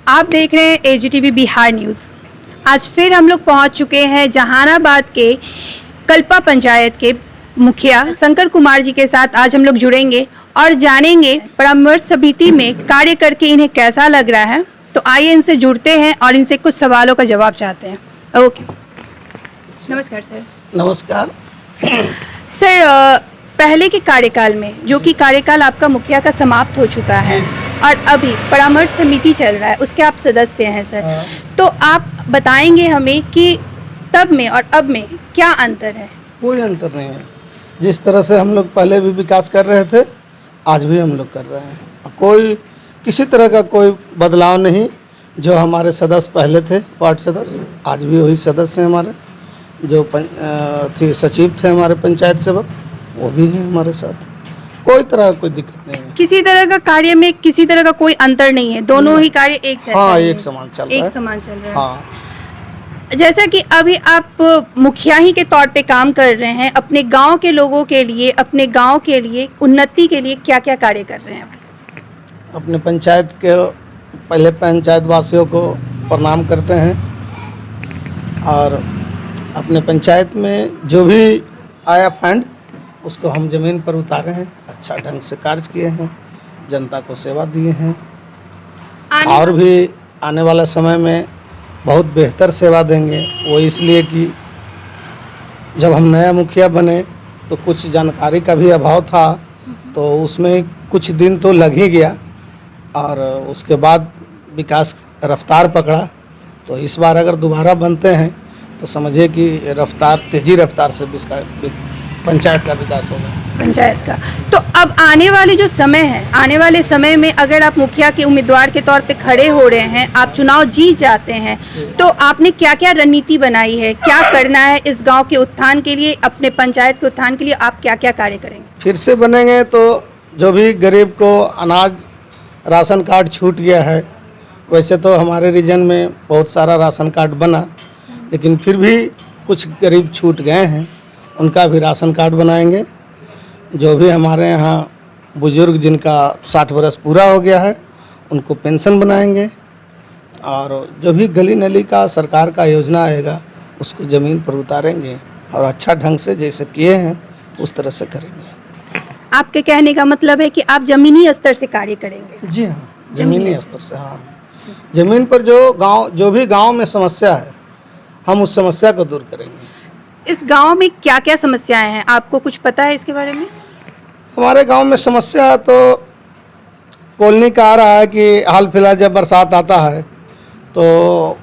आप देख रहे हैं AGTV बिहार न्यूज़। आज फिर हम लोग पहुंच चुके हैं जहानाबाद के कल्पा पंचायत के मुखिया शंकर कुमार जी के साथ। आज हम लोग जुड़ेंगे और जानेंगे परामर्श समिति में कार्य करके इन्हें कैसा लग रहा है। तो आइए इनसे जुड़ते हैं और इनसे कुछ सवालों का जवाब चाहते हैं। ओके, नमस्कार सर। नमस्कार सर, पहले के कार्यकाल में, जो कि कार्यकाल आपका मुखिया का समाप्त हो चुका है और अभी परामर्श समिति चल रहा है, उसके आप सदस्य हैं सर। तो आप बताएंगे हमें कि तब में और अब में क्या अंतर है? कोई अंतर नहीं है। जिस तरह से हम लोग पहले भी विकास कर रहे थे, आज भी हम लोग कर रहे हैं। कोई किसी तरह का कोई बदलाव नहीं। जो हमारे सदस्य पहले थे, वार्ड सदस्य, आज भी वही सदस्य हैं हमारे। जो सचिव थे हमारे पंचायत सेवक, वो भी हैं हमारे साथ। कोई तरह कोई दिक्कत नहीं है। किसी तरह का कार्य में किसी तरह का कोई अंतर नहीं है, दोनों ही कार्य एक साथ एक समान चल रहा है। एक समान चल रहा है। हाँ। जैसा कि अभी आप मुखिया ही के तौर पे काम कर रहे हैं, अपने गांव के लोगों के लिए, अपने गांव के लिए, उन्नति के लिए क्या क्या कार्य कर रहे हैं? अपने पंचायत के पहले पंचायत वासियों को प्रणाम करते हैं और अपने पंचायत में जो भी आया फंड उसको हम ज़मीन पर उतारे हैं। अच्छा ढंग से कार्य किए हैं, जनता को सेवा दिए हैं और भी आने वाला समय में बहुत बेहतर सेवा देंगे। वो इसलिए कि जब हम नया मुखिया बने तो कुछ जानकारी का भी अभाव था, तो उसमें कुछ दिन तो लग ही गया और उसके बाद विकास रफ्तार पकड़ा। तो इस बार अगर दोबारा बनते हैं तो समझिए कि तेज़ी रफ्तार से पंचायत का विकास होगा। पंचायत का। तो अब आने वाले जो समय है, आने वाले समय में अगर आप मुखिया के उम्मीदवार के तौर पे खड़े हो रहे हैं, आप चुनाव जीत जाते हैं, तो आपने क्या क्या रणनीति बनाई है? क्या करना है इस गांव के उत्थान के लिए, अपने पंचायत के उत्थान के लिए आप क्या क्या कार्य करेंगे? फिर से बनेंगे तो जो भी गरीब को अनाज राशन कार्ड छूट गया है, वैसे तो हमारे रीजन में बहुत सारा राशन कार्ड बना, लेकिन फिर भी कुछ गरीब छूट गए हैं, उनका भी राशन कार्ड बनाएंगे। जो भी हमारे यहाँ बुजुर्ग जिनका 60 वर्ष पूरा हो गया है, उनको पेंशन बनाएंगे और जो भी गली नली का सरकार का योजना आएगा उसको ज़मीन पर उतारेंगे और अच्छा ढंग से जैसे किए हैं उस तरह से करेंगे। आपके कहने का मतलब है कि आप ज़मीनी स्तर से कार्य करेंगे? जी हाँ, ज़मीनी स्तर से। हाँ, ज़मीन पर जो भी गाँव में समस्या है, हम उस समस्या को दूर करेंगे। इस गांव में क्या क्या समस्याएं हैं, आपको कुछ पता है इसके बारे में? हमारे गांव में समस्या है तो कॉलोनी का आ रहा है कि हाल फिलहाल जब बरसात आता है तो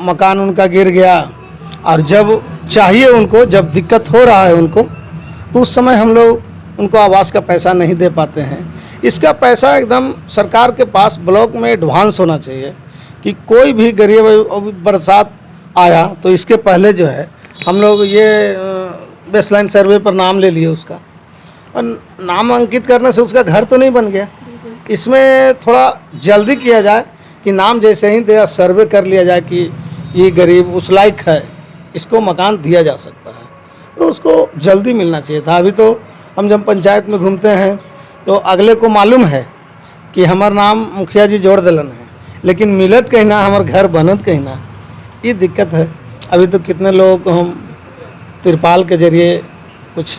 मकान उनका गिर गया और जब चाहिए उनको, जब दिक्कत हो रहा है उनको, तो उस समय हम लोग उनको आवास का पैसा नहीं दे पाते हैं। इसका पैसा एकदम सरकार के पास ब्लॉक में एडवांस होना चाहिए कि कोई भी गरीब, बरसात आया तो इसके पहले जो है हम लोग ये बेसलाइन सर्वे पर नाम ले लिए उसका, और नाम अंकित करने से उसका घर तो नहीं बन गया। इसमें थोड़ा जल्दी किया जाए कि नाम जैसे ही दिया सर्वे कर लिया जाए कि ये गरीब उस लायक है, इसको मकान दिया जा सकता है, तो उसको जल्दी मिलना चाहिए था। अभी तो हम जब पंचायत में घूमते हैं तो अगले को मालूम है कि हमारा नाम मुखिया जी जोड़ दिलन है, लेकिन मिलत कहीं ना, हमार घर बनत कहीं ना, ये दिक्कत है। अभी तो कितने लोगों को हम तिरपाल के जरिए कुछ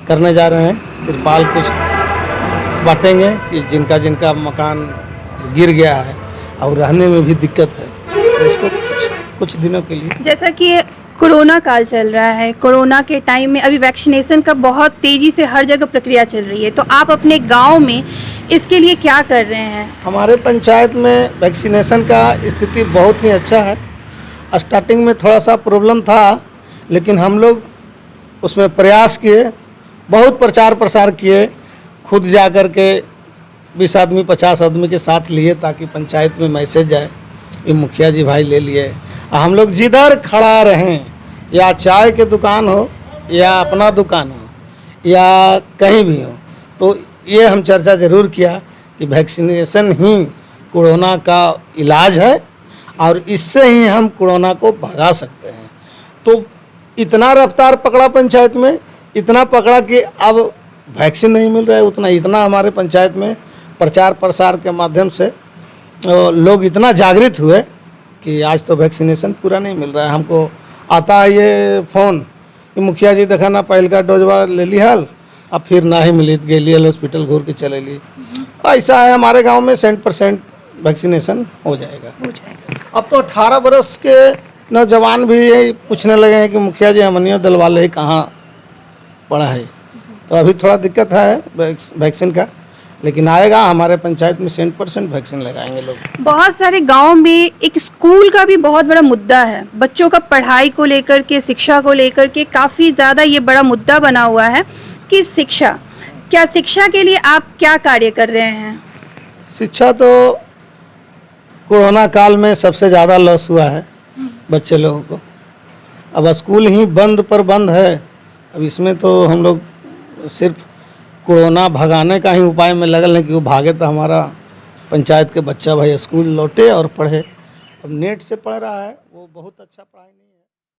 करने जा रहे हैं, तिरपाल कुछ बांटेंगे कि जिनका मकान गिर गया है और रहने में भी दिक्कत है, तो उसको कुछ दिनों के लिए। जैसा कि कोरोना काल चल रहा है, कोरोना के टाइम में अभी वैक्सीनेशन का बहुत तेज़ी से हर जगह प्रक्रिया चल रही है, तो आप अपने गाँव में इसके लिए क्या कर रहे हैं? हमारे पंचायत में वैक्सीनेशन का स्थिति बहुत ही अच्छा है। स्टार्टिंग में थोड़ा सा प्रॉब्लम था, लेकिन हम लोग उसमें प्रयास किए, बहुत प्रचार प्रसार किए, खुद जा कर के 20 आदमी 50 आदमी के साथ लिए ताकि पंचायत में मैसेज जाए ये मुखिया जी भाई ले लिए। हम लोग जिधर खड़ा रहें, या चाय के दुकान हो या अपना दुकान हो या कहीं भी हो, तो ये हम चर्चा ज़रूर किया कि वैक्सीनेशन ही कोरोना का इलाज है और इससे ही हम कोरोना को भगा सकते हैं। तो इतना रफ्तार पकड़ा पंचायत में, इतना पकड़ा कि अब वैक्सीन नहीं मिल रहा है, इतना हमारे पंचायत में प्रचार प्रसार के माध्यम से लोग इतना जागृत हुए कि आज तो वैक्सीनेशन पूरा नहीं मिल रहा है। हमको आता है ये फ़ोन कि मुखिया जी देखा ना पहल का डोजवा ले ली हाल, अब फिर ना ही मिली गेलियल हॉस्पिटल घूर के चले ली। ऐसा है हमारे गांव में 100% वैक्सीनेशन हो जाएगा। अब तो 18 बरस के नौजवान भी यही पूछने लगे हैं कि मुखिया जी हमनियों दल वाले कहाँ पड़ा है। तो अभी थोड़ा दिक्कत है वैक्सीन का, लेकिन आएगा। हमारे पंचायत में 100% वैक्सीन लगाएंगे लोग। बहुत सारे गांव में एक स्कूल का भी बहुत बड़ा मुद्दा है, बच्चों का पढ़ाई को लेकर के, शिक्षा को लेकर के काफ़ी ज़्यादा ये बड़ा मुद्दा बना हुआ है कि शिक्षा, क्या शिक्षा के लिए आप क्या कार्य कर रहे हैं? शिक्षा तो कोरोना काल में सबसे ज़्यादा लॉस हुआ है बच्चे लोगों को। अब स्कूल ही बंद पर बंद है। अब इसमें तो हम लोग सिर्फ कोरोना भगाने का ही उपाय में लगल है कि वो भागे तो हमारा पंचायत के बच्चा भाई स्कूल लौटे और पढ़े। अब नेट से पढ़ रहा है, वो बहुत अच्छा पढ़ाई नहीं है।